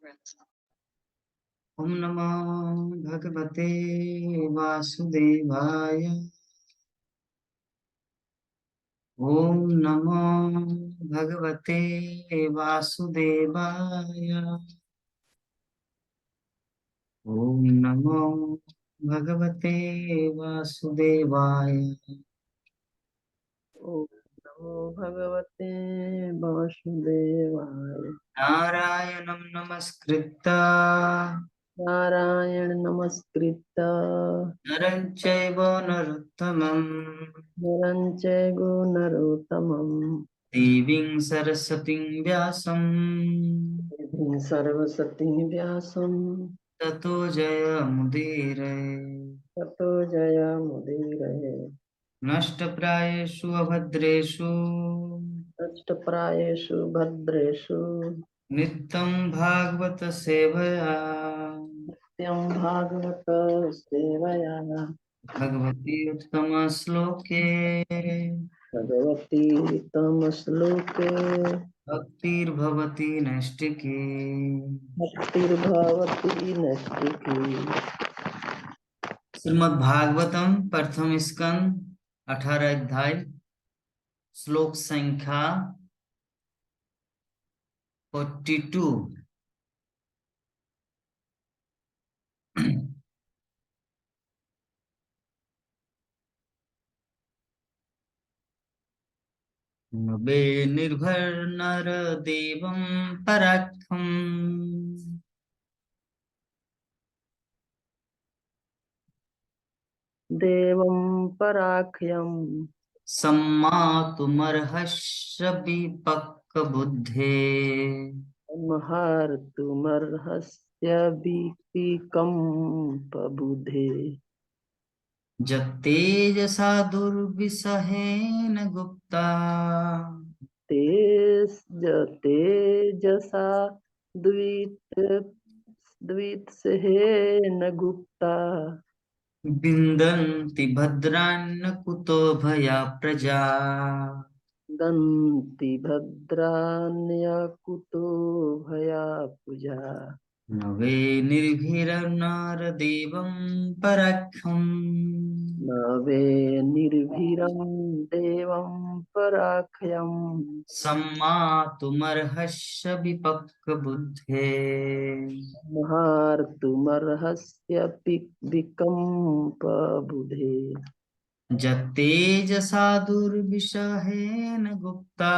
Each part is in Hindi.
ओम नमो भगवते वासुदेवाय। ओम नमो भगवते वासुदेवाय। ओम नमो भगवते वासुदेवाय। ओम नमो भगवते वासुदेवाय। नारायणं नमस्कृत्य नारायण नमस्कृत्य नरं चैव नरोत्तमं नरं चैव नरोत्तमं देवीं सरस्वतीं व्यासं देवीं सरस्वतीं व्यासं ततो जयमुदीरये। ततो जयमुदीरये। नष्टप्रायेषु अभद्रेषु नष्टप्रायेषु भद्रेषु नित्यं भागवत सेवया नित्यं भागवत सेवया भगवती उत्तमश्लोके भगवती तमश्लोके भक्तिर्भवति नैष्टिकी। भक्तिर्भवती नैष्टिकी। श्रीमद् भागवतम प्रथम स्कंद 18 अध्याय श्लोक संख्या 42। नभे निर्भर नर देवं पराक्रम देवं पराख्यं सम्मातुमर्हस्य विपक्वबुद्धे महर्तुमर्हस्य विकम्पबुधे। जत्तेजसा दुर्विसहेन गुप्ता तेजसा द्वित द्वित्सहेन गुप्ता विन्दन्ति भद्रान्न कुतो भया प्रजा। दन्ति भद्राण्यकुतो भया पूजा। न वे निर्भिरनरदेवं पराक्रम न वे निर्भीरं देवं पराख्यम् सम्मातुमर्हस्य विपक्वबुद्धे महार्तुमर्हस्य विकम्पबुधे। जत्तेजसा दुर्विषहेन गुप्ता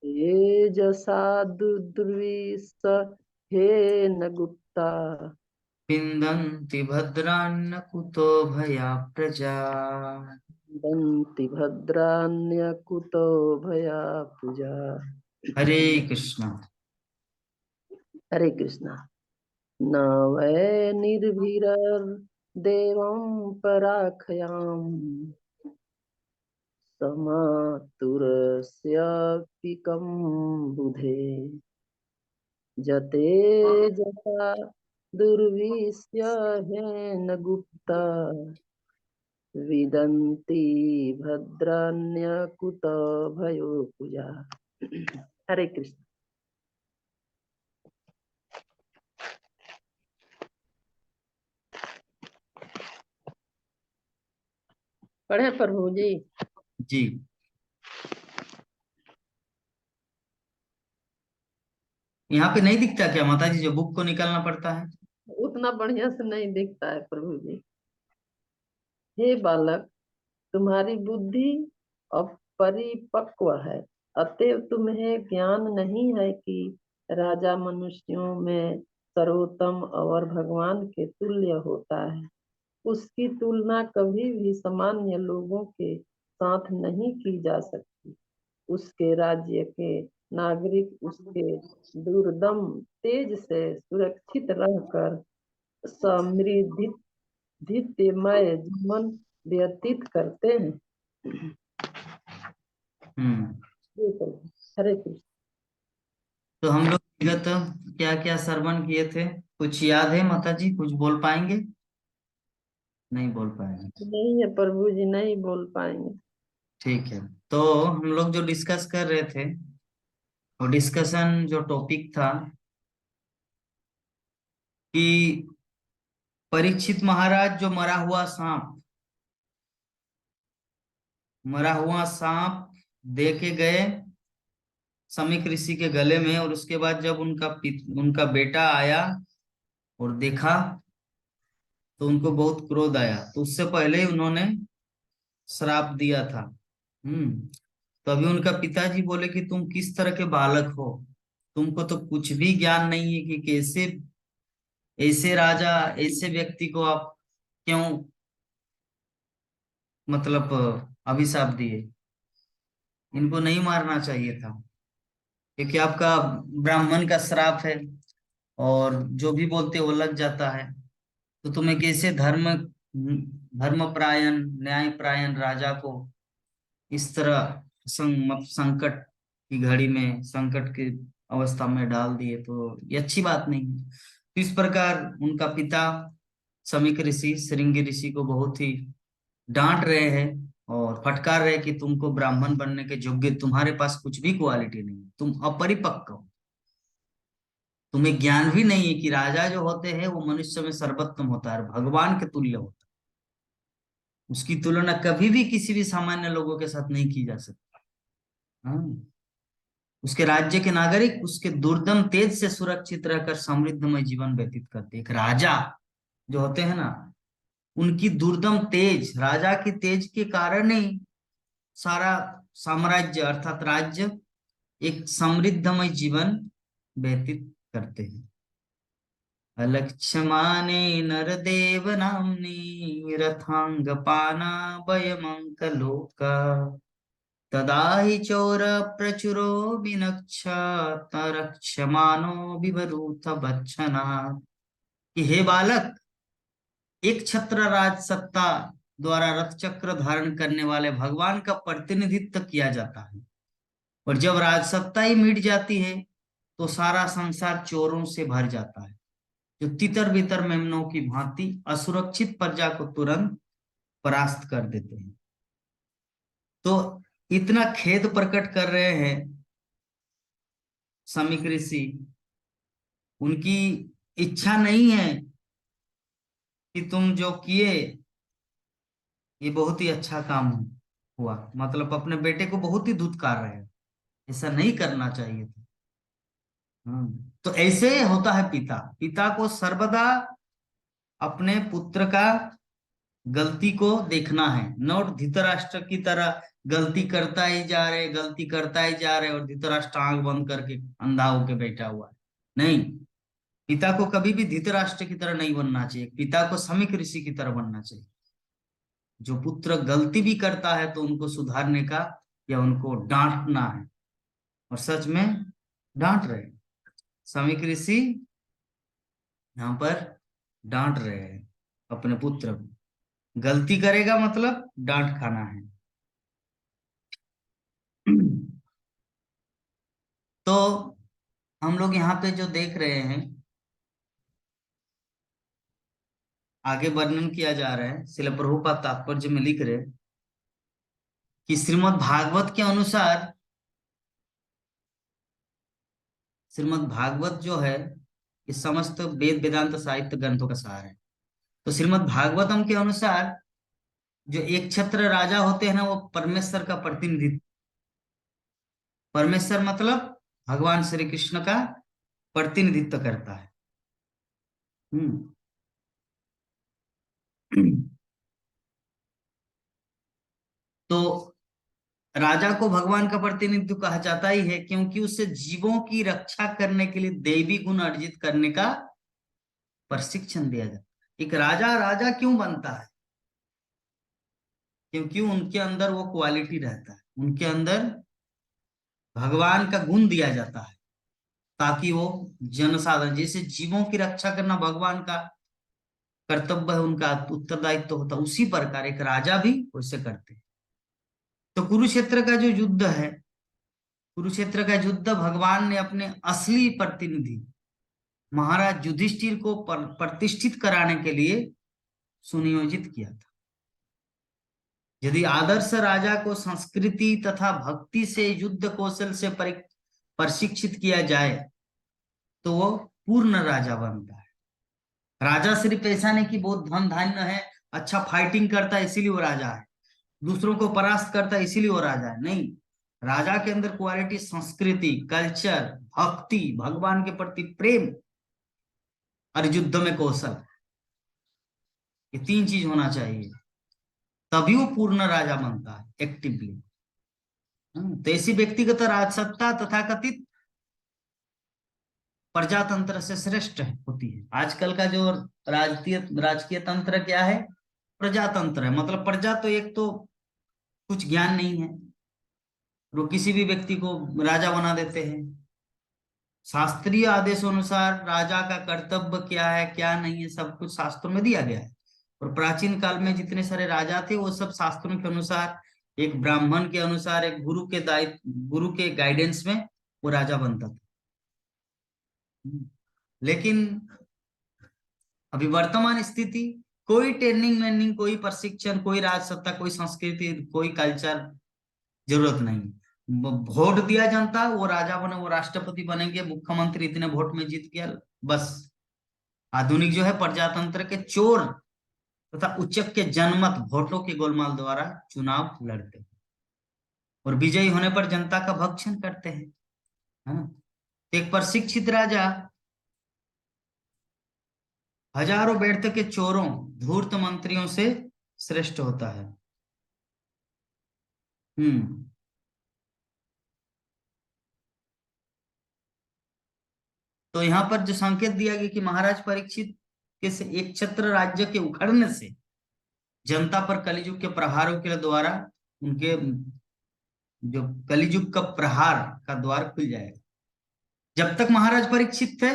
तेजसा दुर्विसहेन गुप्ता विन्दन्ति भद्रान्न कुतो भया प्रजा। दन्ति भद्राण्यकुतो भया पूजा। हरे कृष्णा। हरे कृष्णा। न वै निर्भिरर्देवं पराखयाम् समातुरस्यापिकं बुधे। जतेजसा दुर्विषहेन गुप्ता विदन्ति भद्राण्यकुत भयो पूजा। हरे कृष्ण। पढ़े प्रभु जी। जी यहाँ पे नहीं दिखता क्या माता जी, जो बुक को निकालना पड़ता है? उतना बढ़िया से नहीं दिखता है प्रभु जी। हे बालक, तुम्हारी बुद्धि अपरिपक्व है, अतएव तुम्हें ज्ञान नहीं है कि राजा मनुष्यों में सर्वोत्तम और भगवान के तुल्य होता है। उसकी तुलना कभी भी सामान्य लोगों के साथ नहीं की जा सकती। उसके राज्य के नागरिक उसके दुर्दम तेज से सुरक्षित रहकर समृद्धिमय जीवन व्यतीत करते हैं। हरे कृष्ण। तो हम लोग विगत क्या क्या श्रवण किए थे, कुछ याद है माता जी? कुछ बोल पाएंगे? नहीं बोल पाएंगे। नहीं है प्रभु जी, नहीं बोल पाएंगे। ठीक है, तो हम लोग जो डिस्कस कर रहे थे, वो डिस्कशन जो टॉपिक था कि परीक्षित महाराज जो मरा हुआ सांप दे के गए समीक ऋषि के गले में, और उसके बाद जब उनका बेटा आया और देखा तो उनको बहुत क्रोध आया, तो उससे पहले ही उन्होंने श्राप दिया था। तभी उनका पिताजी बोले कि तुम किस तरह के बालक हो, तुमको तो कुछ भी ज्ञान नहीं है कि कैसे ऐसे राजा, ऐसे व्यक्ति को आप क्यों मतलब अभिशाप दिए, इनको नहीं मारना चाहिए था, क्योंकि आपका ब्राह्मण का श्राप है और जो भी बोलते वो लग जाता है। तो तुम्हें कैसे धर्मपरायण न्यायपरायण राजा को इस तरह संकट की घड़ी में, संकट की अवस्था में डाल दिए, तो ये अच्छी बात नहीं है। तो इस प्रकार उनका पिता समीक ऋषि श्रृंगी ऋषि को बहुत ही डांट रहे हैं और फटकार रहे हैं कि तुमको ब्राह्मण बनने के योग्य, तुम्हारे पास कुछ भी क्वालिटी नहीं, तुम अपरिपक्व हो, तुम्हें ज्ञान भी नहीं है कि राजा जो होते हैं वो मनुष्य में सर्वोत्तम होता है, भगवान के तुल्य होता है, उसकी तुलना कभी भी किसी भी सामान्य लोगों के साथ नहीं की जा सकती। हाँ, उसके राज्य के नागरिक उसके दुर्दम तेज से सुरक्षित रहकर समृद्धमय जीवन व्यतीत करते। एक राजा जो होते हैं ना, उनकी दुर्दम तेज, राजा की तेज के कारण ही सारा साम्राज्य अर्थात राज्य एक समृद्धमय जीवन व्यतीत करते हैं। अलक्ष्यमाने नरदेव नाम्नी रथांगपाना वयमंकलोका तदा हि चोर प्रचुरो विनक्ष तरक्ष्यमानो विवरूथ भक्षणा। कि हे बालक, एक छत्र राज सत्ता द्वारा रथ चक्र धारण करने वाले भगवान का प्रतिनिधित्व किया जाता है, और जब राज सत्ता ही मिट जाती है तो सारा संसार चोरों से भर जाता है, जो तितर बितर मेमनों की भांति असुरक्षित प्रजा को तुरंत परास्त कर देते हैं। तो इतना खेद प्रकट कर रहे हैं समीक ऋषि, उनकी इच्छा नहीं है कि तुम जो किए ये बहुत ही अच्छा काम हुआ, मतलब अपने बेटे को बहुत ही धुतकार रहे हैं, ऐसा नहीं करना चाहिए था। तो ऐसे होता है पिता, पिता को सर्वदा अपने पुत्र का गलती को देखना है, नोट धृतराष्ट्र की तरह गलती करता ही जा रहे, गलती करता ही जा रहे, और धृतराष्ट्र आंख बंद करके अंधा होके बैठा हुआ है। नहीं, पिता को कभी भी धृतराष्ट्र की तरह नहीं बनना चाहिए, पिता को समीक ऋषि की तरह बनना चाहिए। जो पुत्र गलती भी करता है तो उनको सुधारने का या उनको डांटना है, और सच में डांट रहे हैं समीक ऋषि, यहाँ पर डांट रहे हैं अपने पुत्र को। गलती करेगा मतलब डांट खाना है। तो हम लोग यहाँ पे जो देख रहे हैं, आगे वर्णन किया जा रहा है, श्रील प्रभुपाद तात्पर्य में लिख रहे हैं कि श्रीमद् भागवत के अनुसार, श्रीमद् भागवत जो है इस समस्त वेद वेदांत साहित्य ग्रंथों का सार है। तो श्रीमद् भागवतम के अनुसार जो एक छत्र राजा होते हैं ना, वो परमेश्वर का प्रतिनिधित्व, परमेश्वर मतलब भगवान श्री कृष्ण का प्रतिनिधित्व करता है। हम्म तो राजा को भगवान का प्रतिनिधित्व कहा जाता ही है, क्योंकि उसे जीवों की रक्षा करने के लिए दैवी गुण अर्जित करने का प्रशिक्षण दिया जाता है। एक राजा राजा क्यों बनता है? क्योंकि उनके अंदर वो क्वालिटी रहता है, उनके अंदर भगवान का गुण दिया जाता है, ताकि वो जनसाधारण, जैसे जीवों की रक्षा करना भगवान का कर्तव्य है, उनका उत्तरदायित्व होता है, उसी प्रकार एक राजा भी वैसे करते हैं। तो कुरुक्षेत्र का जो युद्ध है, कुरुक्षेत्र का युद्ध भगवान ने अपने असली प्रतिनिधि महाराज युधिष्ठिर को प्रतिष्ठित कराने के लिए सुनियोजित किया था। यदि आदर्श राजा को संस्कृति तथा भक्ति से युद्ध कौशल से प्रशिक्षित किया जाए तो वो पूर्ण राजा बनता है। राजा सिर्फ ऐसा नहीं कि बहुत धन धान्य है, अच्छा फाइटिंग करता है इसीलिए वो राजा है, दूसरों को परास्त करता है इसीलिए वो राजा है, नहीं। राजा के अंदर क्वालिटी संस्कृति, कल्चर, भक्ति, भगवान के प्रति प्रेम और युद्ध में कौशल, ये तीन चीज होना चाहिए, तभी वो पूर्ण राजा बनता है एक्टिवली। तो ऐसी व्यक्तिगत राजसत्ता तथा कथित प्रजातंत्र से श्रेष्ठ होती है। आजकल का जो राजकीय राजकीय तंत्र क्या है? प्रजातंत्र है। मतलब प्रजा तो एक तो कुछ ज्ञान नहीं है, वो किसी भी व्यक्ति को राजा बना देते हैं। शास्त्रीय आदेशों अनुसार राजा का कर्तव्य क्या है क्या नहीं है सब कुछ शास्त्रों में दिया गया है। और प्राचीन काल में जितने सारे राजा थे वो सब शास्त्रों के अनुसार, एक ब्राह्मण के अनुसार, एक गुरु के दायित्व, गुरु के गाइडेंस में वो राजा बनता था। लेकिन अभी वर्तमान स्थिति, कोई ट्रेनिंग मेनिंग, कोई प्रशिक्षण, कोई राजसत्ता, कोई संस्कृति, कोई कल्चर जरूरत नहीं। वोट दिया जनता, वो राजा बने, वो राष्ट्रपति बनेंगे, मुख्यमंत्री इतने वोट में जीत गया, बस। आधुनिक जो है प्रजातंत्र के चोर तथा उच्चक के जनमत वोटों के गोलमाल द्वारा चुनाव लड़ते हैं और विजयी होने पर जनता का भक्षण करते हैं, है ना। एक प्रशिक्षित राजा हजारों व्यर्थ के चोरों, धूर्त मंत्रियों से श्रेष्ठ होता है। हम्म तो यहाँ पर जो संकेत दिया गया कि महाराज परीक्षित के से एक छत्र राज्य के उखड़ने से जनता पर कलिजुग के प्रहारों के द्वारा उनके जो कलिजुग का प्रहार का द्वार खुल जाएगा। जब तक महाराज परीक्षित थे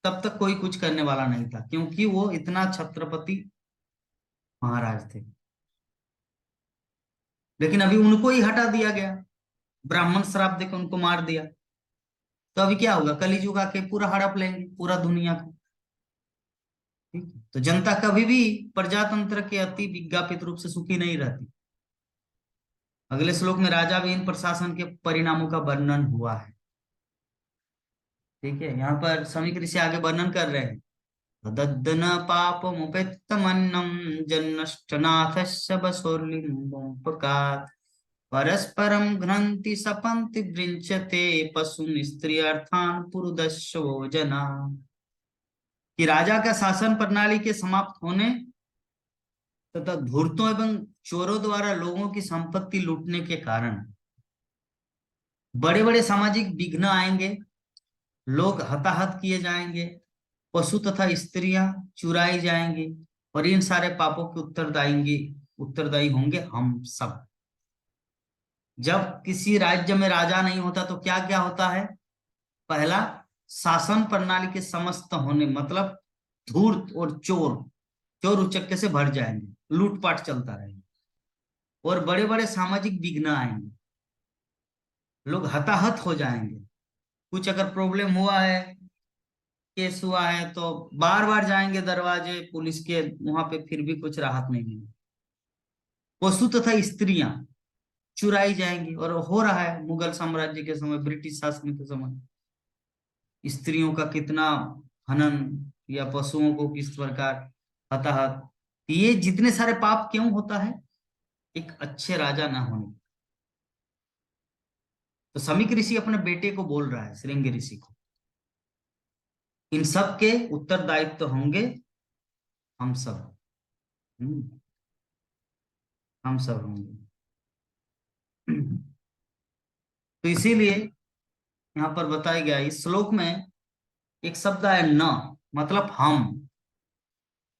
तब तक कोई कुछ करने वाला नहीं था, क्योंकि वो इतना छत्रपति महाराज थे। लेकिन अभी उनको ही हटा दिया गया, ब्राह्मण श्राप देकर उनको मार दिया, तो अभी क्या होगा? कलिजुग आके पूरा हड़प लेंगे पूरा दुनिया को। ठीक है? तो जनता कभी भी प्रजातंत्र के अति विज्ञापित रूप से सुखी नहीं रहती। अगले श्लोक में राजा विहीन प्रशासन के परिणामों का वर्णन हुआ है। ठीक है, यहाँ पर समीक ऋषि आगे वर्णन कर रहे हैं। दद्दन पापमुपेत्तमन्नं जन्नष्टनाथस्य बसोर्लिम्बोपकात् परस्परं घ्नन्ति सपन्ति वृञ्चते पशून् स्त्रियर्थान् पुरुदस्यो जना। कि राजा का शासन प्रणाली के समाप्त होने तथा धूर्तों एवं चोरों द्वारा लोगों की संपत्ति लूटने के कारण बड़े बड़े सामाजिक विघ्न आएंगे, लोग हताहत किए जाएंगे, पशु तथा स्त्रियां चुराई जाएंगी, और इन सारे पापों के उत्तरदायी होंगे हम सब। जब किसी राज्य में राजा नहीं होता तो क्या क्या होता है? पहला, शासन प्रणाली के समस्त होने, मतलब धूर्त और चोर, चोर उचक्के से भर जाएंगे, लूटपाट चलता रहेगा, और बड़े बड़े सामाजिक विघ्न आएंगे, लोग हताहत हो जाएंगे। कुछ अगर प्रॉब्लम हुआ है, केस हुआ है, तो बार बार जाएंगे दरवाजे पुलिस के वहां पे, फिर भी कुछ राहत नहीं मिली। पशु तथा स्त्रियां चुराई जाएंगी, और हो रहा है मुगल साम्राज्य के समय, ब्रिटिश शासन के समय स्त्रियों का कितना हनन, या पशुओं को किस प्रकार हताहत। ये जितने सारे पाप क्यों होता है? एक अच्छे राजा ना होने। तो समीक ऋषि अपने बेटे को बोल रहा है, श्रृंग ऋषि को, इन सब के उत्तरदायित्व तो होंगे हम सब। हम सब होंगे। तो इसीलिए यहाँ पर बताया गया इस श्लोक में एक शब्द है न, मतलब हम।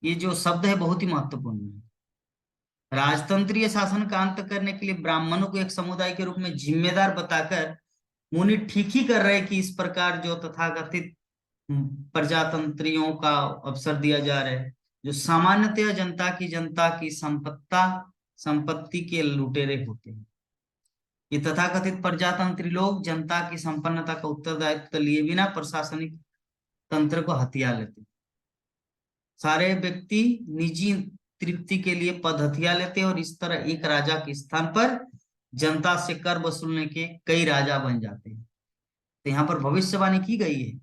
ये जो शब्द है बहुत ही महत्वपूर्ण है। राजतंत्रीय शासन का अंत करने के लिए ब्राह्मणों को एक समुदाय के रूप में जिम्मेदार बताकर मुनि ठीक ही कर रहे कि इस प्रकार जो तथाकथित प्रजातंत्रियों का अवसर दिया जा रहा है, जो सामान्यतः जनता की संपत्ति के लुटेरे होते हैं। ये तथाकथित प्रजातंत्री लोग जनता की संपन्नता का उत्तरदायित्व लिए बिना प्रशासनिक तंत्र को हथिया लेते हैं। सारे व्यक्ति निजी तृप्ति के लिए पद हथिया लेते हैं, और इस तरह एक राजा के स्थान पर जनता से कर वसूलने के कई राजा बन जाते हैं। तो यहाँ पर भविष्यवाणी की गई है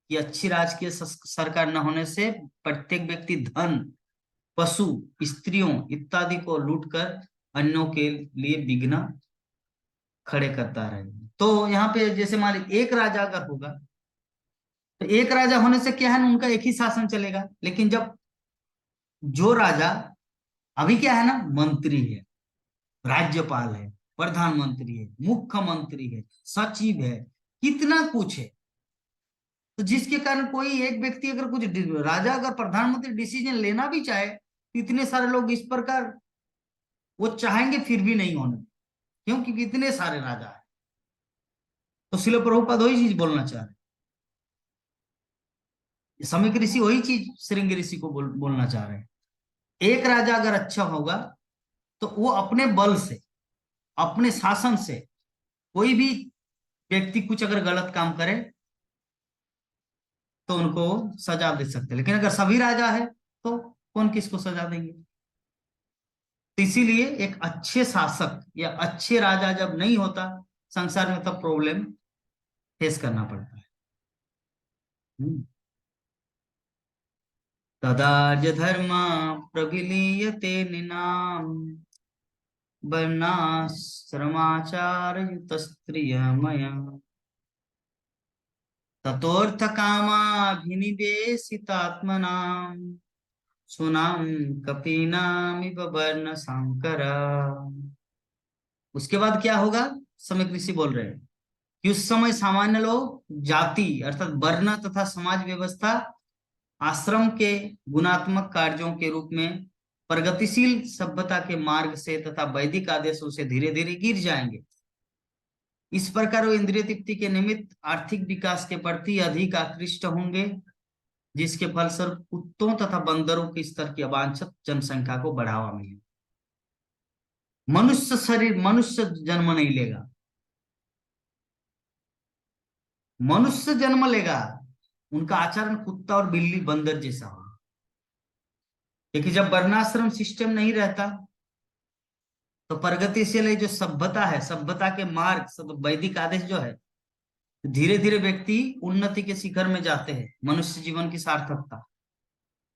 कि अच्छी राजकीय सरकार न होने से प्रत्येक व्यक्ति धन, पशु, स्त्रियों इत्यादि को लूटकर अन्यों के लिए विघ्न खड़े करता रहे। तो यहाँ पे जैसे मान लीजिए एक राजा अगर होगा, तो एक राजा होने से क्या है ना, उनका एक ही शासन चलेगा। लेकिन जब जो राजा अभी क्या है ना, मंत्री है, राज्यपाल है, प्रधानमंत्री है, मुख्यमंत्री है, सचिव है, कितना कुछ है, तो जिसके कारण कोई एक व्यक्ति अगर कुछ, राजा अगर प्रधानमंत्री डिसीजन लेना भी चाहे तो इतने सारे लोग इस प्रकार वो चाहेंगे फिर भी नहीं होने, क्योंकि इतने सारे राजा है। तो शिल प्रभुपाद वही चीज बोलना चाह रहे, समीक ऋषि वही चीज श्रृंग ऋषि को बोलना चाह रहे हैं। एक राजा अगर अच्छा होगा तो वो अपने बल से, अपने शासन से कोई भी व्यक्ति कुछ अगर गलत काम करे तो उनको सजा दे सकते हैं। लेकिन अगर सभी राजा है तो कौन किसको सजा देंगे। तो इसीलिए एक अच्छे शासक या अच्छे राजा जब नहीं होता संसार में, तब प्रॉब्लम फेस करना पड़ता है। तदाज धर्म प्रविलीयते निनाम वर्णाश्रमाचार युतस्त्रियमय ततोर्थ कामाभिनिवेशितात्मनाम सुनाम कपीनामिव वर्ण संकर। उसके बाद क्या होगा, समय ऋषि बोल रहे हैं कि उस समय सामान्य लोग जाति अर्थात वर्ण तथा समाज व्यवस्था, आश्रम के गुणात्मक कार्यों के रूप में प्रगतिशील सभ्यता के मार्ग से तथा वैदिक आदेशों से धीरे धीरे गिर जाएंगे। इस प्रकार वो इंद्रिय तृप्ति के निमित्त आर्थिक विकास के प्रति अधिक आकृष्ट होंगे, जिसके फलस्वरूप कुत्तों तथा बंदरों के स्तर की अवांछित जनसंख्या को बढ़ावा मिले। मनुष्य शरीर, मनुष्य जन्म नहीं लेगा, मनुष्य जन्म लेगा, उनका आचरण कुत्ता और बिल्ली बंदर जैसा होगा। क्योंकि जब वर्णाश्रम सिस्टम नहीं रहता तो प्रगतिशील जो सभ्यता है, सभ्यता के मार्ग, सब वैदिक आदेश जो है, धीरे धीरे व्यक्ति उन्नति के शिखर में जाते हैं, मनुष्य जीवन की सार्थकता।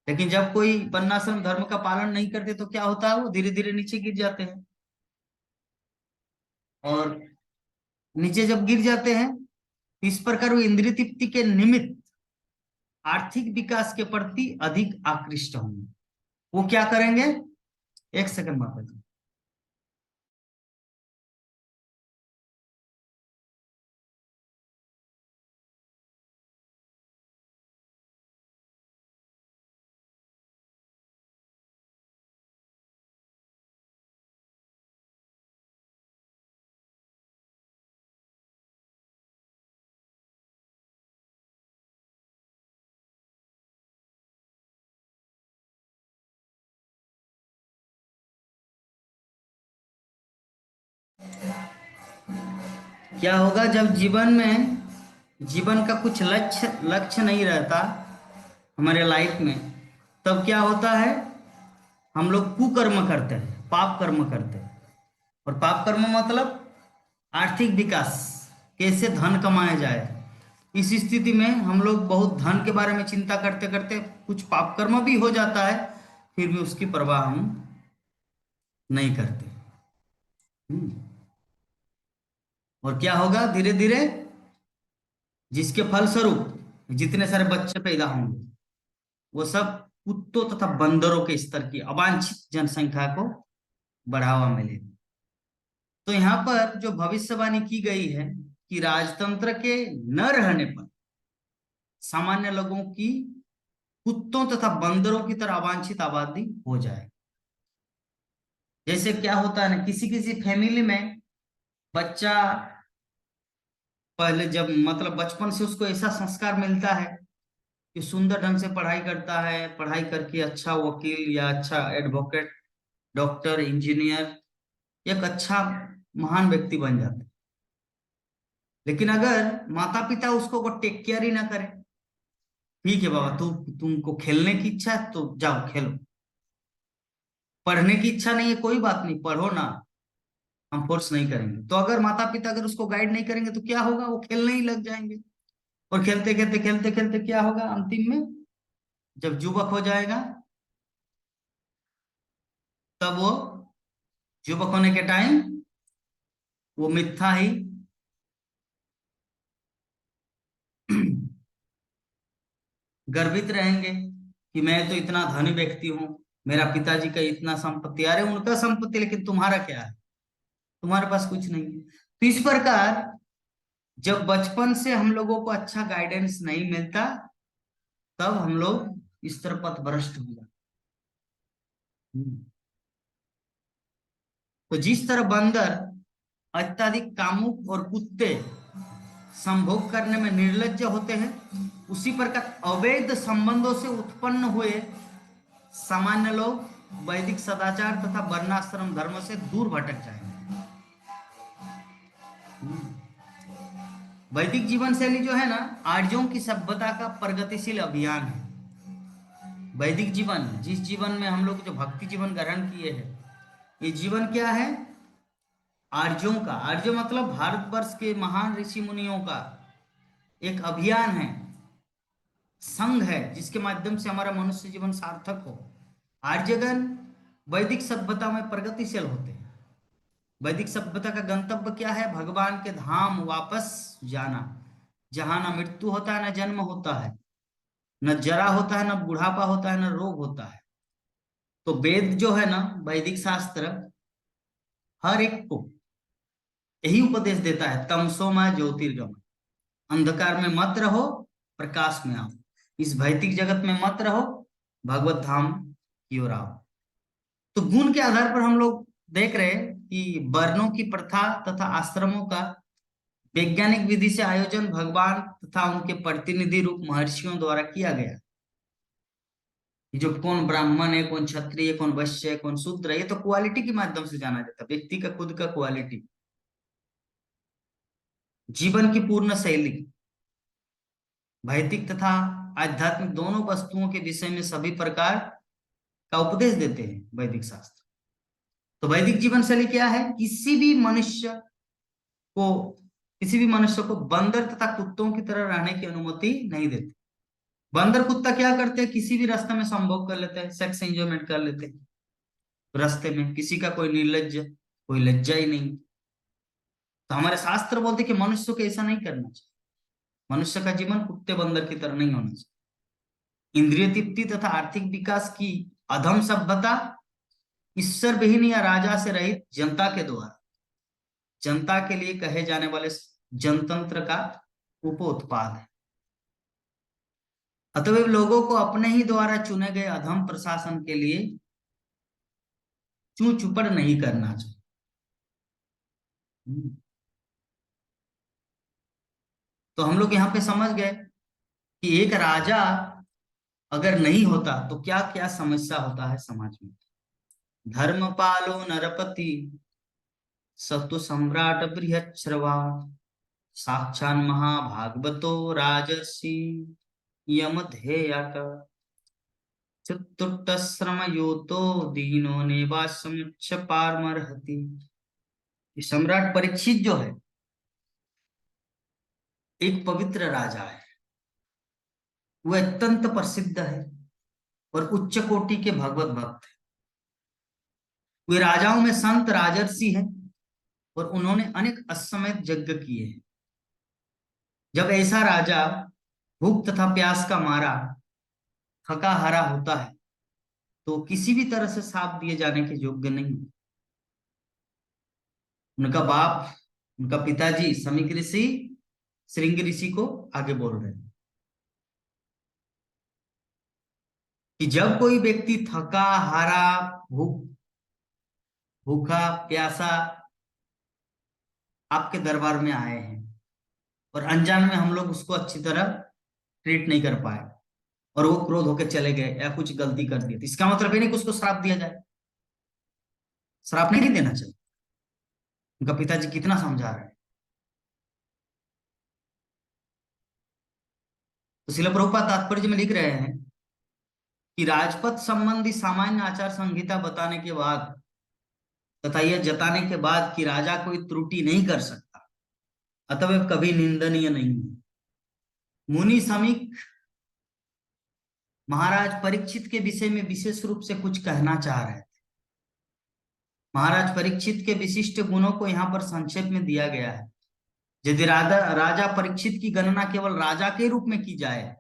लेकिन जब कोई वर्णाश्रम धर्म का पालन नहीं करते तो क्या होता है, वो धीरे धीरे नीचे गिर जाते हैं। और नीचे जब गिर जाते हैं, इस प्रकार वो इंद्रिय तृप्ति के निमित्त आर्थिक विकास के प्रति अधिक आकृष्ट होंगे। वो क्या करेंगे, एक सेकंड माता जी। क्या होगा जब जीवन में, जीवन का कुछ लक्ष्य लक्ष्य नहीं रहता हमारे लाइफ में, तब क्या होता है, हम लोग कुकर्म करते हैं, पाप कर्म करते हैं। और पाप कर्म मतलब आर्थिक विकास, कैसे धन कमाया जाए। इस स्थिति में हम लोग बहुत धन के बारे में चिंता करते करते कुछ पाप कर्म भी हो जाता है, फिर भी उसकी परवाह हम नहीं करते। हम्म। और क्या होगा, धीरे धीरे जिसके फलस्वरूप जितने सारे बच्चे पैदा होंगे वो सब कुत्तों तथा बंदरों के स्तर की अवांछित जनसंख्या को बढ़ावा मिलेगा। तो यहाँ पर जो भविष्यवाणी की गई है कि राजतंत्र के न रहने पर सामान्य लोगों की कुत्तों तथा बंदरों की तरह अवांछित आबादी हो जाए। जैसे क्या होता है ना, किसी किसी फैमिली में बच्चा पहले जब मतलब बचपन से उसको ऐसा संस्कार मिलता है कि सुंदर ढंग से पढ़ाई करता है, पढ़ाई करके अच्छा वकील या अच्छा एडवोकेट, डॉक्टर, इंजीनियर, एक अच्छा महान व्यक्ति बन जाता है। लेकिन अगर माता पिता उसको को टेक केयर ही ना करें, ठीक है बाबा तुमको खेलने की इच्छा है तो जाओ खेलो, पढ़ने की इच्छा नहीं है कोई बात नहीं, पढ़ो ना, हम फोर्स नहीं करेंगे। तो अगर माता पिता अगर उसको गाइड नहीं करेंगे तो क्या होगा, वो खेलने ही लग जाएंगे। और खेलते खेलते खेलते खेलते क्या होगा अंतिम में, जब युवक हो जाएगा तब वो युवक होने के टाइम वो मिथ्या ही गर्वित रहेंगे कि मैं तो इतना धनी व्यक्ति हूं, मेरा पिताजी का इतना संपत्ति, अरे उनका संपत्ति लेकिन तुम्हारा क्या है, तुम्हारे पास कुछ नहीं है। तो इस प्रकार जब बचपन से हम लोगों को अच्छा गाइडेंस नहीं मिलता तब हम लोग इस तरह पथ भ्रष्ट हो जाते हैं। तो जिस तरह बंदर अत्यधिक कामुक और कुत्ते संभोग करने में निर्लज्ज होते हैं, उसी प्रकार अवैध संबंधों से उत्पन्न हुए सामान्य लोग वैदिक सदाचार तथा वर्णाश्रम धर्म से दूर भटक जाएंगे। वैदिक जीवन शैली जो है ना, आर्यों की सभ्यता का प्रगतिशील अभियान है। वैदिक जीवन, जिस जीवन में हम लोग जो भक्ति जीवन ग्रहण किए हैं, ये जीवन क्या है, आर्यों का, आर्य मतलब भारतवर्ष के महान ऋषि मुनियों का एक अभियान है, संघ है, जिसके माध्यम से हमारा मनुष्य जीवन सार्थक हो। आर्यगण वैदिक सभ्यता में प्रगतिशील होते हैं। वैदिक सभ्यता का गंतव्य क्या है, भगवान के धाम वापस जाना, जहां न मृत्यु होता है, न जन्म होता है, न जरा होता है, न बुढ़ापा होता है, न रोग होता है। तो वेद जो है ना, वैदिक शास्त्र हर एक को यही उपदेश देता है, तमसो मा ज्योतिर्गम, अंधकार में मत रहो, प्रकाश में आओ, इस भौतिक जगत में मत रहो, भगवत धाम की ओर आओ। तो गुण के आधार पर हम लोग देख रहे हैं कि वर्णों की प्रथा तथा आश्रमों का वैज्ञानिक विधि से आयोजन भगवान तथा उनके प्रतिनिधि रूप महर्षियों द्वारा किया गया। ये जो कौन ब्राह्मण है, कौन क्षत्रिय है, कौन वैश्य है, कौन शूद्र है, ये तो क्वालिटी के माध्यम से जाना जाता है, व्यक्ति का खुद का क्वालिटी, जीवन की पूर्ण शैली, भौतिक तथा आध्यात्मिक दोनों वस्तुओं के विषय में सभी प्रकार का उपदेश देते हैं वैदिक शास्त्र। तो वैदिक जीवन शैली क्या है, को किसी भी मनुष्य को बंदर तथा कुत्तों की तरह रहने की अनुमति नहीं देती। बंदर कुत्ता क्या करते हैं, किसी भी रास्ते में संभोग कर लेते हैं, सेक्स एंजॉयमेंट कर लेते हैं रास्ते में, किसी का कोई निर्लज्ज, कोई लज्जा ही नहीं। तो हमारे शास्त्र बोलते कि मनुष्य को ऐसा नहीं करना चाहिए, मनुष्य का जीवन कुत्ते बंदर की तरह नहीं होना चाहिए। इंद्रिय तृप्ति तथा आर्थिक विकास की अधम सभ्यता ईश्वर विहीन या राजा से रहित जनता के द्वारा जनता के लिए कहे जाने वाले जनतंत्र का उपोत्पाद है। अतः लोगों को अपने ही द्वारा चुने गए अधम प्रशासन के लिए चू चुपड़ नहीं करना चाहिए। तो हम लोग यहाँ पे समझ गए कि एक राजा अगर नहीं होता तो क्या क्या समस्या होता है समाज में। धर्मपालो नरपति, सतु सम्राट बृहच्छ्रवा, साक्षान महाभागवतो राजर्षि यमधेयक, चतुष्टश्रम योतो दीनो नेवासमुच्च पारमर्हति। सम्राट परीक्षित जो है एक पवित्र राजा है, वो अत्यंत प्रसिद्ध है और उच्च कोटि के भगवत भक्त है। वे राजाओं में संत राजर्षि हैं और उन्होंने अनेक अश्वमेध यज्ञ किए हैं। जब ऐसा राजा भूख तथा प्यास का मारा थका हारा होता है तो किसी भी तरह से साथ दिए जाने के योग्य नहीं। उनका बाप, उनका पिताजी समीक ऋषि श्रृंग ऋषि को आगे बोल रहे हैं कि जब कोई व्यक्ति थका हारा, भूखा प्यासा आपके दरबार में आए हैं और अनजान में हम लोग उसको अच्छी तरह ट्रीट नहीं कर पाए और वो क्रोध होकर चले गए या कुछ गलती कर दी, तो इसका मतलब ये नहीं कि उसको श्राप दिया जाए। श्राप नहीं देना चाहिए। उनका पिताजी कितना समझा रहे हैं। तो शिला प्रभुपाद तात्पर्य में लिख रहे हैं कि राजपथ संबंधी सामान्य आचार संहिता बताने के बाद तथा यह जताने के बाद कि राजा कोई त्रुटि नहीं कर सकता, अतः वह कभी निंदनीय नहीं है। मुनि समीक महाराज परीक्षित के विषय में विशेष रूप से कुछ कहना चाह रहे थे। महाराज परीक्षित के विशिष्ट गुणों को यहाँ पर संक्षेप में दिया गया है। यदि राजा परीक्षित की गणना केवल राजा के रूप में की जाए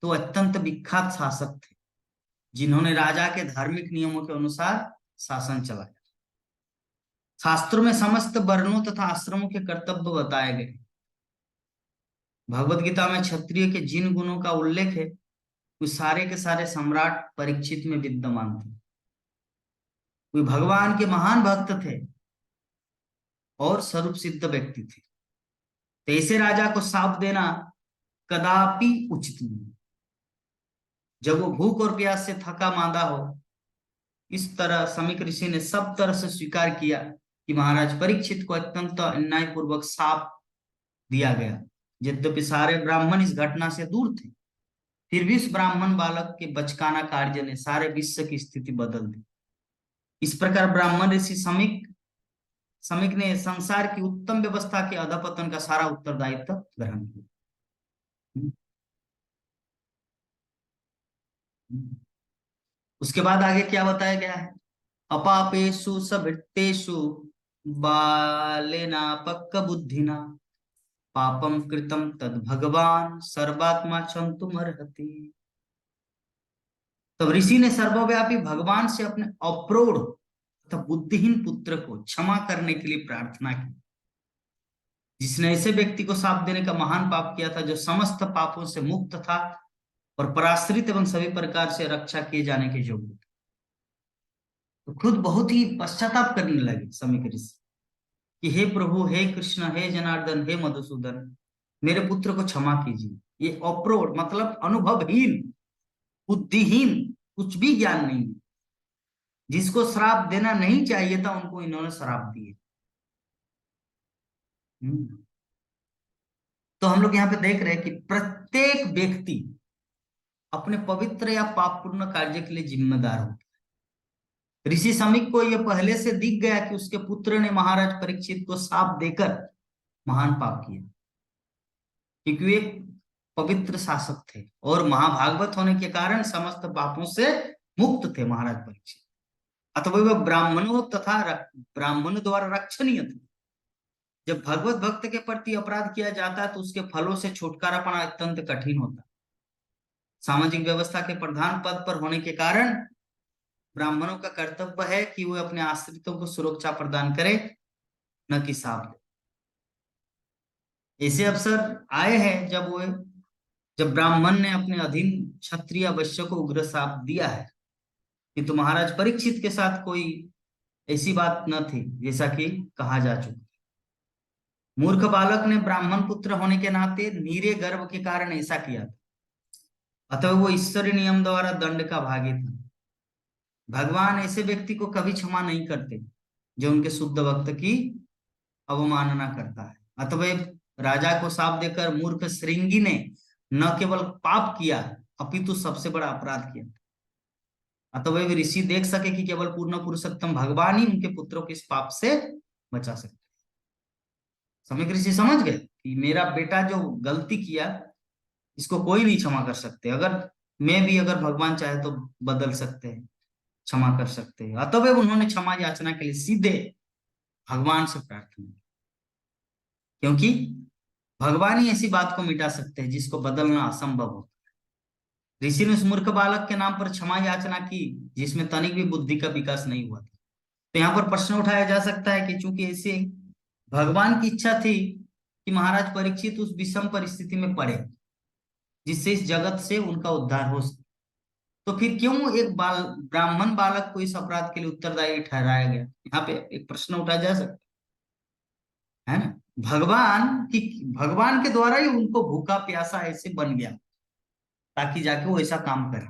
तो अत्यंत विख्यात शासक थे, जिन्होंने राजा के धार्मिक नियमों के अनुसार शासन चलाया। शास्त्रों में समस्त वर्णों तथा आश्रमों के कर्तव्य बताए गए। भगवत गीता में क्षत्रिय के जिन गुणों का उल्लेख है वे सारे के सारे सम्राट परीक्षित में विद्यमान थे। वे भगवान के महान भक्त थे और स्वरूप सिद्ध व्यक्ति थे। तो ऐसे राजा को शाप देना कदापि उचित नहीं। जब वो भूख और प्यास से थका मांदा हो, इस तरह समीक ऋषि ने सब तरह से स्वीकार किया कि महाराज परीक्षित को अत्यंत अन्यायपूर्वक शाप दिया गया। यद्यपि सारे ब्राह्मण इस घटना से दूर थे, फिर भी इस ब्राह्मण बालक के बचकाना कार्य ने सारे विश्व की स्थिति बदल दी। इस प्रकार ब्राह्मण ऋषि समीक ने संसार की उत्तम व्यवस्था के अधपतन का सारा उत्तरदायित्व ग्रहण किया। उसके बाद आगे क्या बताया गया है? अपापेषु सभृत्तेषु बालेना पक्क बुद्धिना पापम कृतम तद भगवान सर्वात्मा क्षन्तुम अर्हति। तब ऋषि ने सर्वव्यापी भगवान से अपने अप्रोढ़ तथा बुद्धिहीन पुत्र को क्षमा करने के लिए प्रार्थना की, जिसने ऐसे व्यक्ति को शाप देने का महान पाप किया था जो समस्त पापों से मुक्त था और पराश्रित एवं सभी प्रकार से रक्षा किए जाने के योग्य था। तो खुद बहुत ही पश्चाताप करने लगे समीक ऋषि कि हे प्रभु, हे कृष्ण, हे जनार्दन, हे मधुसूदन, मेरे पुत्र को क्षमा कीजिए। ये अप्रोढ़ मतलब अनुभवहीन, बुद्धिहीन, कुछ भी ज्ञान नहीं, जिसको श्राप देना नहीं चाहिए था उनको इन्होंने श्राप दिए। तो हम लोग यहाँ पे देख रहे हैं कि प्रत्येक व्यक्ति अपने पवित्र या पापपूर्ण कार्य के लिए जिम्मेदार होता है। ऋषि समीक को यह पहले से दिख गया कि उसके पुत्र ने महाराज परीक्षित को शाप देकर महान पाप किया, क्योंकि वे पवित्र शासक थे और महाभागवत होने के कारण समस्त पापों से मुक्त थे महाराज परीक्षित, अथवा वे ब्राह्मणों तथा ब्राह्मण द्वारा रक्षणीय थे। जब भगवत भक्त के प्रति अपराध किया जाता है तो उसके फलों से छुटकारा पाना अत्यंत कठिन होता है। सामाजिक व्यवस्था के प्रधान पद पर होने के कारण ब्राह्मणों का कर्तव्य है कि वे अपने आश्रितों को सुरक्षा प्रदान करें, न कि शाप दें। ऐसे अवसर आए हैं जब ब्राह्मण ने अपने अधीन क्षत्रिय वैश्य को उग्र शाप दिया है, किंतु महाराज परीक्षित के साथ कोई ऐसी बात न थी, जैसा कि कहा जा चुका। मूर्ख बालक ने ब्राह्मण पुत्र होने के नाते नीरे गर्भ के कारण ऐसा किया था, अतः वो ईश्वरीय नियम द्वारा दंड का भागी था। भगवान ऐसे व्यक्ति को कभी क्षमा नहीं करते जो उनके शुद्ध भक्त की अवमानना करता है। अतः राजा को शाप देकर मूर्ख श्रृंगी ने न केवल पाप किया अपितु सबसे बड़ा अपराध किया। अतः वे ऋषि देख सके कि केवल पूर्ण पुरुषोत्तम भगवान ही उनके पुत्रों को इस पाप से बचा सकते। समीक ऋषि समझ गए कि मेरा बेटा जो गलती किया इसको कोई नहीं क्षमा कर सकते, अगर भगवान चाहे तो बदल सकते हैं, क्षमा कर सकते हैं। अतः वे उन्होंने क्षमा याचना के लिए सीधे भगवान से प्रार्थना की, क्योंकि भगवान ही ऐसी बात को मिटा सकते हैं जिसको बदलना असंभव होता है। ऋषि ने उस मूर्ख बालक के नाम पर क्षमा याचना की जिसमें तनिक भी बुद्धि का विकास नहीं हुआ था। तो यहाँ पर प्रश्न उठाया जा सकता है कि चूंकि ऐसे भगवान की इच्छा थी कि महाराज परीक्षित उस विषम परिस्थिति में पड़े जिससे इस जगत से उनका उद्धार हो सके, तो फिर क्यों एक ब्राह्मण बालक को इस अपराध के लिए उत्तरदायी ठहराया गया? यहाँ पे एक प्रश्न उठाया जा सकता है ना। भगवान के द्वारा ही उनको भूखा प्यासा ऐसे बन गया ताकि जाके वो ऐसा काम करे।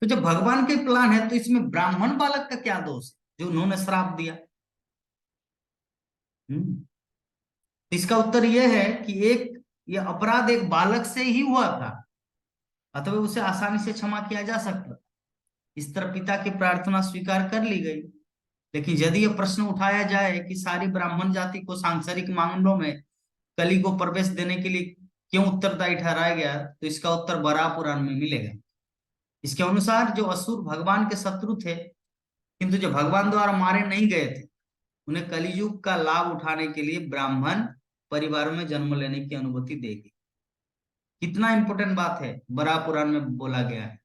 तो जब भगवान के प्लान है तो इसमें ब्राह्मण बालक का क्या दोष है जो उन्होंने श्राप दिया? इसका उत्तर यह है कि यह अपराध एक बालक से ही हुआ था, अथवा उसे आसानी से क्षमा किया जा सकता। इस तरह पिता की प्रार्थना स्वीकार कर ली गई। लेकिन यदि यह प्रश्न उठाया जाए कि सारी ब्राह्मण जाति को सांसारिक मामलों में कली को प्रवेश देने के लिए क्यों उत्तरदायी ठहराया गया, तो इसका उत्तर बड़ा पुराण में मिलेगा। इसके अनुसार जो असुर भगवान के शत्रु थे, किंतु जो भगवान द्वारा मारे नहीं गए थे, उन्हें कलियुग का लाभ उठाने के लिए ब्राह्मण परिवारों में जन्म लेने की अनुमति देगी। कितना इंपॉर्टेंट बात है, बड़ा पुराण में बोला गया है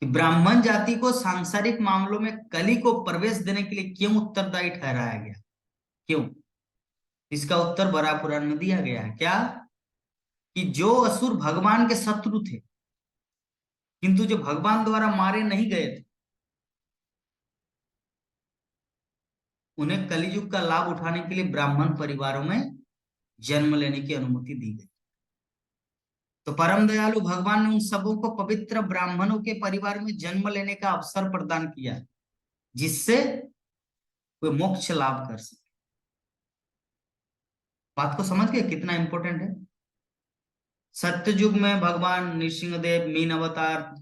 कि ब्राह्मण जाति को सांसारिक मामलों में कली को प्रवेश देने के लिए क्यों उत्तरदायी ठहराया गया, क्यों? इसका उत्तर बड़ा पुराण में दिया गया है। क्या? कि जो असुर भगवान के शत्रु थे, किंतु जो भगवान द्वारा मारे नहीं गए थे, उन्हें कलियुग का लाभ उठाने के लिए ब्राह्मण परिवारों में जन्म लेने की अनुमति दी गई। तो परम दयालु भगवान ने उन सबों को पवित्र ब्राह्मणों के परिवार में जन्म लेने का अवसर प्रदान किया, जिससे वे मोक्ष लाभ कर सके। बात को समझ गए कितना इंपॉर्टेंट है? सत्ययुग में भगवान नृसिंहदेव, मीन अवतार,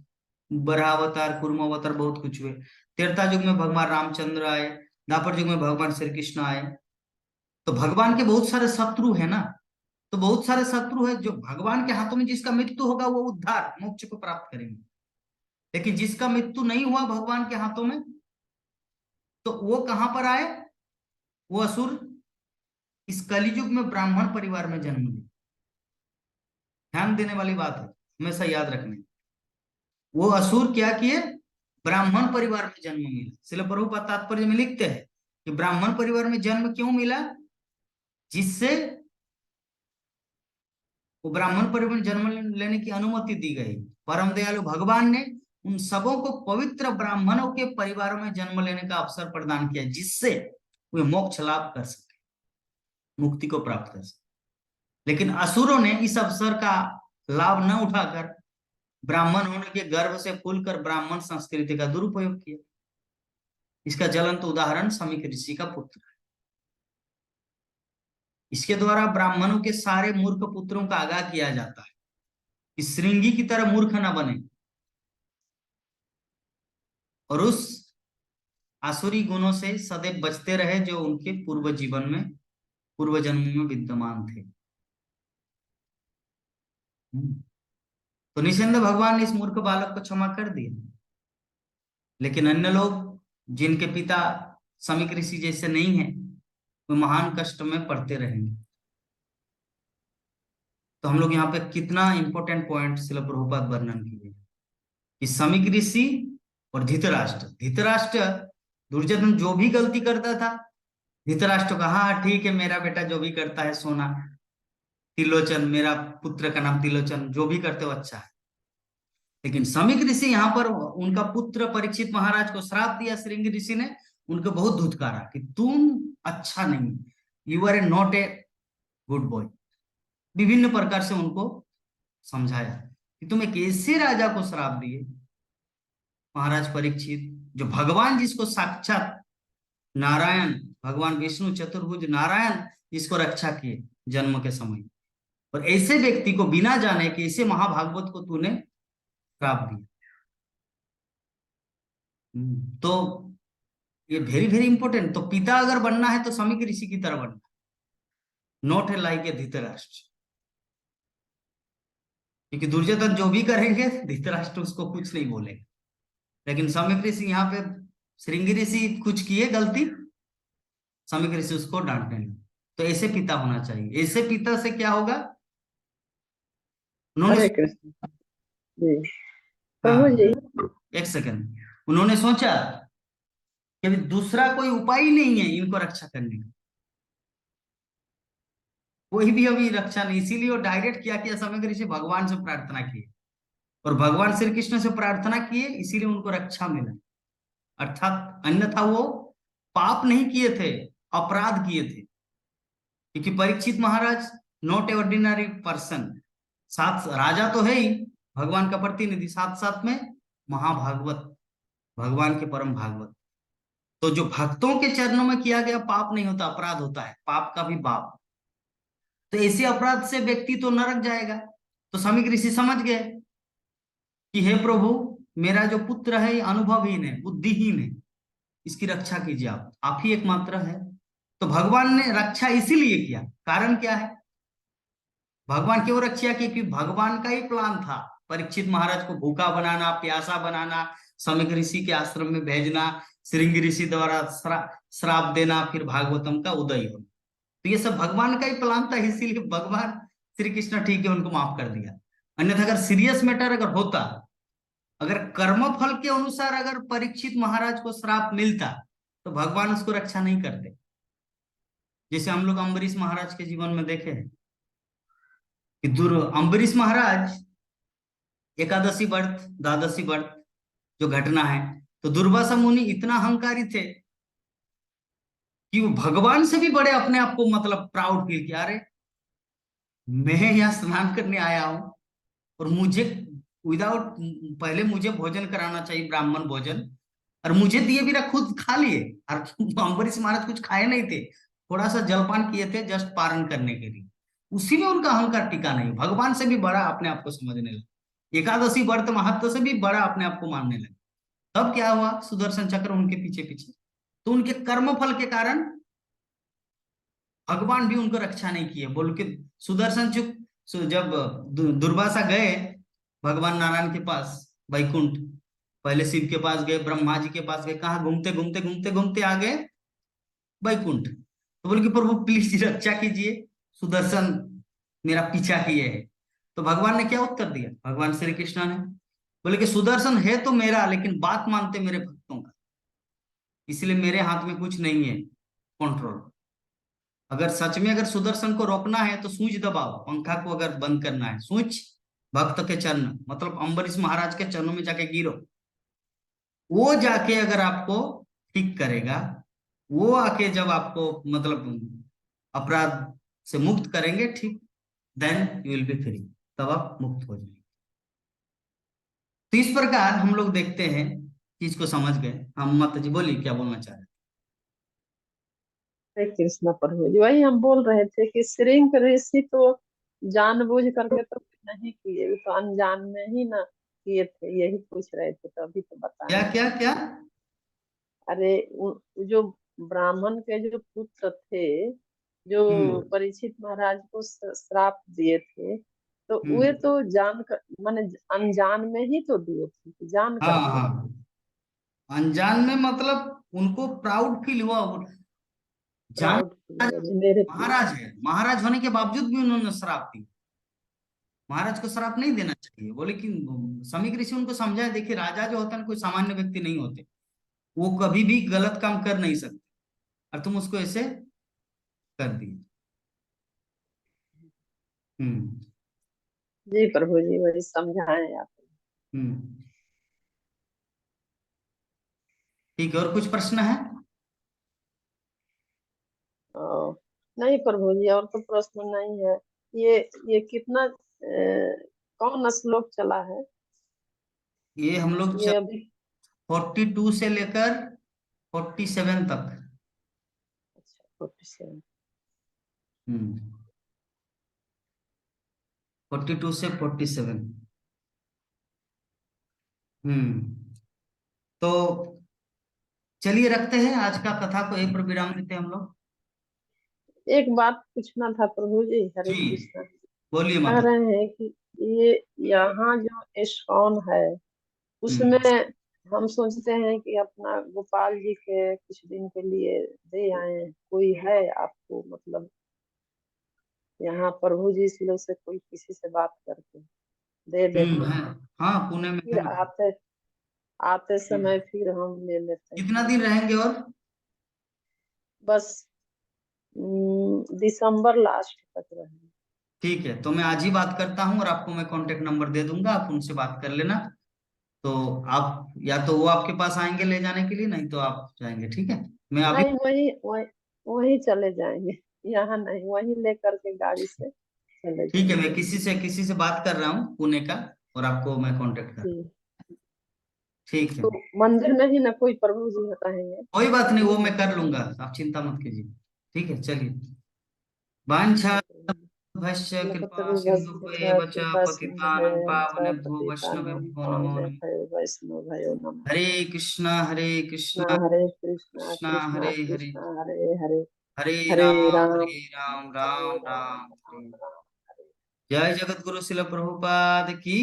बराह अवतार, कुर्म अवतार, बहुत कुछ हुए। त्रेता युग में भगवान रामचंद्र आए, द्वापर युग में भगवान श्री कृष्ण आए। तो भगवान के बहुत सारे शत्रु है ना, तो बहुत सारे शत्रु है जो भगवान के हाथों में जिसका मृत्यु होगा वो उद्धार मोक्ष को प्राप्त करेंगे, लेकिन जिसका मृत्यु नहीं हुआ भगवान के हाथों में, तो वो कहां पर आए? वो असुर इस कलियुग में ब्राह्मण परिवार में जन्म लिए। ध्यान देने वाली बात है, हमेशा याद रखने। वो असुर क्या किए? ब्राह्मण परिवार में जन्म मिला। श्रील प्रभुपाद तात्पर्य में लिखते हैं कि ब्राह्मण परिवार में जन्म क्यों मिला? जिससे वो ब्राह्मण परिवार में जन्म लेने की अनुमति दी गई। परम दयालु भगवान ने उन सबों को पवित्र ब्राह्मणों के परिवारों में जन्म लेने का अवसर प्रदान किया, जिससे वे मोक्ष लाभ कर सके, मुक्ति को प्राप्त कर सके। लेकिन असुरों ने इस अवसर का लाभ न उठाकर ब्राह्मण होने के गर्व से फूलकर ब्राह्मण संस्कृति का दुरुपयोग किया। इसका ज्वलंत उदाहरण समीक ऋषि का पुत्र है। इसके द्वारा ब्राह्मणों के सारे मूर्ख पुत्रों का आगाह किया जाता है कि श्रृंगी की तरह मूर्ख न बने और उस आसुरी गुणों से सदैव बचते रहे जो उनके पूर्व जीवन में, पूर्व जन्म में विद्यमान थे। तो निसंदेह भगवान ने इस मूर्ख बालक को क्षमा कर दिया, लेकिन अन्य लोग जिनके पिता समीक ऋषि जैसे नहीं है, वे महान कष्ट में पड़ते रहेंगे। तो हम लोग यहाँ पे कितना इंपॉर्टेंट पॉइंट श्रील प्रभुपाद वर्णन किए कि समीक ऋषि और धृतराष्ट्र। धृतराष्ट्र, दुर्योधन जो भी गलती करता था, धृतराष्ट्र का हाँ ठीक है, मेरा बेटा जो भी करता है सोना, तिलोचन, मेरा पुत्र का नाम तिलोचन, जो भी करते हो अच्छा है। लेकिन समीक ऋषि यहाँ पर उनका पुत्र परीक्षित महाराज को श्राप दिया। श्रृंगी ऋषि ने उनको बहुत धुतकारा कि तुम अच्छा नहीं, you are a not a good boy. विभिन्न प्रकार से उनको समझाया कि तुम एक ऐसे राजा को श्राप दिए, महाराज परीक्षित, जो भगवान जिसको साक्षात नारायण, भगवान विष्णु चतुर्भुज नारायण जिसको रक्षा किए जन्म के समय, और ऐसे व्यक्ति को बिना जाने कि ऐसे महाभागवत को तूने श्राप दिया। तो ये वेरी वेरी इंपॉर्टेंट। तो पिता अगर बनना है तो समीक ऋषि की तरह बनना, not a like a Dhritarashtra. क्योंकि दुर्योधन जो भी करेंगे धृतराष्ट्र उसको कुछ नहीं बोलेगा, लेकिन समीक ऋषि यहाँ पे, श्रृंगी ऋषि कुछ किए गलती, समीक ऋषि उसको डांटने लगे। तो ऐसे पिता होना चाहिए। ऐसे पिता से क्या होगा? उन्होंने, हरे कृष्ण जी। प्रभु हाँ जी, एक सेकंड, उन्होंने सोचा कि अभी दूसरा कोई उपाय ही नहीं है इनको रक्षा करने का, कोई भी अभी रक्षा नहीं, इसीलिए वो डायरेक्ट क्या किया, समीक ऋषि भगवान से प्रार्थना की और भगवान श्री कृष्ण से प्रार्थना किए, इसीलिए उनको रक्षा मिला। अर्थात अन्यथा वो पाप नहीं किए थे, अपराध किए थे। क्योंकि परीक्षित महाराज नॉट ए ऑर्डिनरी पर्सन, साथ राजा तो है ही, भगवान का प्रतिनिधि, साथ साथ में महाभागवत, भगवान के परम भागवत। तो जो भक्तों के चरणों में किया गया पाप नहीं होता, अपराध होता है, पाप का भी बाप। तो ऐसे अपराध से व्यक्ति तो नरक जाएगा। तो समीक ऋषि समझ गए कि हे प्रभु, मेरा जो पुत्र है अनुभवहीन है, बुद्धिहीन है, इसकी रक्षा कीजिए, आप ही एकमात्र है। तो भगवान ने रक्षा इसीलिए किया। कारण क्या है? भगवान क्यों रक्षा की? क्योंकि भगवान का ही प्लान था परीक्षित महाराज को भूखा बनाना, प्यासा बनाना, समीक ऋषि के आश्रम में भेजना, श्रृंगी ऋषि द्वारा श्राप देना, फिर भागवतम का उदय होना। तो ये सब भगवान का ही प्लान था, इसीलिए भगवान श्री कृष्ण ठीक है उनको माफ कर दिया। अन्यथा अगर सीरियस मैटर अगर होता, अगर कर्म फल के अनुसार अगर परीक्षित महाराज को श्राप मिलता, तो भगवान उसको रक्षा नहीं करते। जैसे हम लोग अम्बरीश महाराज के जीवन में देखे हैं कि दुर अम्बरीश महाराज एकादशी व्रत, द्वादशी व्रत जो घटना है, तो दुर्वासा मुनि इतना अहंकारी थे कि वो भगवान से भी बड़े अपने आप को मतलब प्राउड फील किया, अरे मैं यहाँ स्नान करने आया हूँ और मुझे विदाउट, पहले मुझे भोजन कराना चाहिए, ब्राह्मण भोजन, और मुझे दिए भी रख खुद खा लिए। और अम्बरीश महाराज कुछ खाए नहीं थे, थोड़ा सा जलपान किए थे जस्ट पारण करने के लिए। उसी में उनका अहंकार टिका नहीं, भगवान से भी बड़ा अपने आप को समझने लगे, एकादशी व्रत महत्व से भी बड़ा अपने आप को मानने लगे। तब क्या हुआ, सुदर्शन चक्र उनके पीछे पीछे, तो उनके कर्म फल के कारण भगवान भी उनको रक्षा नहीं किए। बोल के सुदर्शन चुप, जब दुर्वासा गए भगवान नारायण के पास वैकुंठ, पहले शिव के पास गए, ब्रह्मा जी के पास गए, कहा घूमते घूमते घूमते घूमते आ गए वैकुंठ। तो बोले कि प्रभु प्लीज रक्षा कीजिए, सुदर्शन मेरा पीछा किए है। तो भगवान ने क्या उत्तर दिया, भगवान श्री कृष्ण ने बोले कि सुदर्शन है तो मेरा, लेकिन बात मानते मेरे भक्तों का, इसलिए मेरे हाथ में कुछ नहीं है कंट्रोल। अगर सच में अगर सुदर्शन को रोकना है तो सूच दबाओ, पंखा को अगर बंद करना है सूच भक्त के चरण, मतलब अम्बरीश महाराज के चरणों में जाके गिरो, वो जाके अगर आपको ठीक करेगा, वो आके जब आपको मतलब अपराध से मुक्त करेंगे, ठीक, then you will be free, तब आप मुक्त हो जाएंगे। तो इस प्रकार हम लोग देखते हैं, चीज को समझ गए हम। माता जी बोली क्या बोलना चाह रहे हरे कृष्णा प्रभु जी, वही हम बोल रहे थे कि श्रृंग ऋषि तो जानबूझ करके तो नहीं किए, वो तो अनजान में ही ना किए थे, यही पूछ रहे थे तो अभी तो क्या बताएंगे। क्या क्या? अरे जो ब्राह्मण के जो पुत्र थे, जो हम्म परीक्षित महाराज को श्राप दिए थे, तो वे हम्म। तो जान कर माने अनजान में ही तो दिए थे, जान हाँ करके हाँ, नहीं। अनजान में मतलब उनको प्राउड फील हुआ, जान, प्राउड मेरे महाराज है, महाराज होने के बावजूद भी उन्होंने श्राप दी। महाराज को श्राप नहीं देना चाहिए, बोले कि समीक ऋषि उनको समझाए, देखिए राजा जो होता है ना, कोई सामान्य व्यक्ति नहीं होते, वो कभी भी गलत काम कर नहीं सकते, और तुम उसको ऐसे कर दिए। हम्म जी प्रभु जी, वही समझाए आप। हम्म। ठीक है, और कुछ प्रश्न है? ओ, नहीं प्रभु जी, और तो प्रश्न नहीं है। ये कितना कौन श्लोक चला है? ये हम लोग ये अभी 42 से लेकर 47 तक। अच्छा 47। हम्म 42 से 47। तो चलिए रखते हैं आज का कथा को, यहीं पर विराम देते हैं हम लोग। एक बात पूछना था प्रभु जी, हरे जी कृष्णा। बोलिए कह माता। रहे हैं कि ये यहाँ जो इस्कॉन है, उसमें हम्म हम सोचते हैं कि अपना गोपाल जी के कुछ दिन के लिए दे आए, कोई है आपको मतलब यहाँ प्रभु जी से लोग से कोई किसी से बात करके दे देते है, हैं, हाँ पुणे में फिर है। आते आते समय फिर हम ले लेते हैं। कितना दिन रहेंगे और? बस दिसंबर लास्ट तक रहेंगे। ठीक है, तो मैं आज ही बात करता हूँ और आपको मैं कांटेक्ट नंबर दे दूंगा, आप उनसे बात कर लेना। तो आप या तो वो आपके पास आएंगे ले जाने के लिए, नहीं तो आप जाएंगे, ठीक है? मैं अभी, नहीं, वही वही वही चले जाएंगे, यहाँ नहीं, वही लेकर के गाड़ी से चले ठीक है, जाएंगे। मैं किसी से बात कर रहा हूँ पुणे का, और आपको मैं कांटेक्ट कर, जी। ठीक है? तो मंदिर में ही ना कोई प्रभु जी रहेंगे? कोई बात नहीं, वो मैं कर लूंगा, आप चिंता मत कीजिए। ठीक है, चलिए। वांछा भस्य कृपा सिंधु वच कृपा सिंधु पतितानं पावनेभ्यो पतितानां वैष्णवेभ्यो नमो पावने नमः। भयो वैष्णव भयो नमः। हरे कृष्णा हरे कृष्णा कृष्णा, हरे कृष्णा कृष्णा कृष्णा हरे हरे, कृष्णा हरे हरे, हरे हरे राम हरे राम, हरे राम राम राम राम हरे। राम हरे। जय जगत गुरु शिल प्रभुपाद की।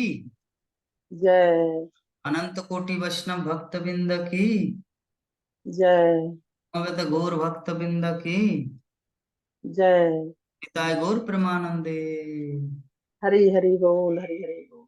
जय। अनंत कोटि वैष्णव भक्त बिंद की। जय। अवत गौर भक्त बिंद की। जय। पिताय गौर प्रेमानंदे। हरि हरि बोल, हरि हरि बोल।